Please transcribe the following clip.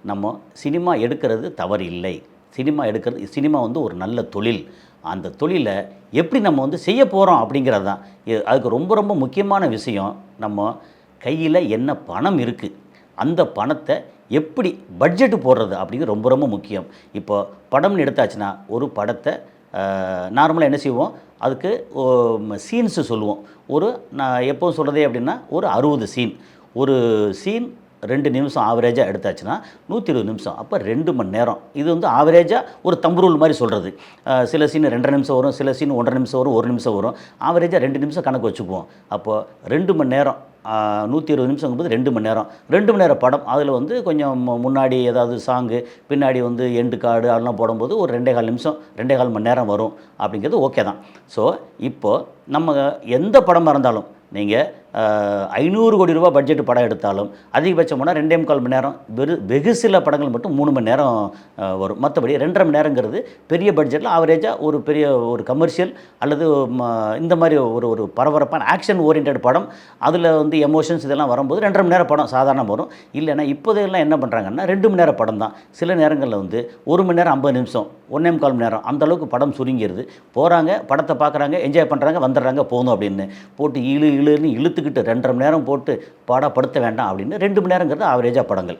நம்ம சினிமா எடுக்கிறது தவறு இல்லை. சினிமா வந்து ஒரு நல்ல தொழில். அந்த தொழில எப்படி நம்ம வந்து செய்ய போறோம் அப்படிங்கிறது தான். அதுக்கு ரொம்ப ரொம்ப முக்கியமான விஷயம், நம்ம கையில என்ன பணம் இருக்கு? அந்த பணத்த எப்படி பட்ஜெட் போடுறது அப்படிங்கிறது ரொம்ப ரொம்ப முக்கியம். இப்போ படம்னு எடுத்தாச்சுன்னா, ஒரு படத்த நார்மலா என்ன செய்வோம்? அதுக்கு சீன்ஸ் சொல்லுவோம். நான் எப்பவும் சொல்றதே எப்படின்னா, ஒரு 60 சீன். ஒரு சீன் 2 நிமிஷம் ஆவரேஜா எடுத்தாச்சுன்னா, 120 நிமிஷம். அப்ப 2 மணி நேரம். இது வந்து ஆவரேஜா ஒரு தம்ப் ரூல் மாரி சொல்றது. சில சீன் 2 1/2 நிமிஷம் வரும், சில சீன் 1 1/2 நிமிஷம் வரும், 1 நிமிஷம் வரும். ஆவரேஜா 2 நிமிஷம் கணக்கு வச்சுக்குவோம். அப்போ 2 மணி நேரம் 120 நிமிஷங்கும்போது 2 மணி நேரம். 2 மணி நேர படம். அதில வந்து கொஞ்சம் முன்னாடி ஏதாவது சாங்கு, பின்னாடி வந்து எண்டு கார்டு அதெல்லாம் போடும்போது ஒரு 2 1/4 நிமிஷம், 2 1/4 மணி நேரம் வரும். அப்படிங்கிறது ஓகே தான். ஸோ, இப்போ நம்ம எந்த படமா இருந்தாலும், நீங்க ரூ. 500 கோடி பட்ஜெட் படம் எடுத்தாலும், அதிகபட்சம் போனா 2 1/4 மணி நேரம். வெகு சில படங்கள் மட்டும் 3 மணி நேரம் வரும். மத்தபடி 2 1/2 மணி நேரங்கிறது பெரிய பட்ஜெட்ல ஆவரேஜா ஒரு பெரிய ஒரு கமர்ஷியல் அல்லது இந்த மாரி ஒரு ஒரு பரபரப்பான ஆக்ஷன் ஓரியன்டட் படம். அதில வந்து எமோஷன்ஸ் இதெல்லாம் வரும்போது 2 1/2 மணி நேரம் படம் சாதாரணமா வரும். இல்லன்னா இப்போதெல்லாம் என்ன பண்றாங்கன்னா, 2 மணி நேர படம் தான். சில நேரங்கள்ல வந்து 1 மணி நேரம் 50 நிமிஷம், 1 1/4 மணி நேரம் அந்த அளவுக்கு படம் சுருங்கிருது. போறாங்க, படத்த பார்க்குறாங்க, என்ஜாய் பண்றாங்க, வந்துடுறாங்க போதும் அப்படின்னு. போட்டு இழுன்னு இழுத்துக்கிட்டு 2 1/2 மணி நேரம் போட்டு பாடாப்படுத்த வேண்டாம் அப்படின்னு 2 மணி நேரங்கிறது ஆவரேஜா படங்கள்.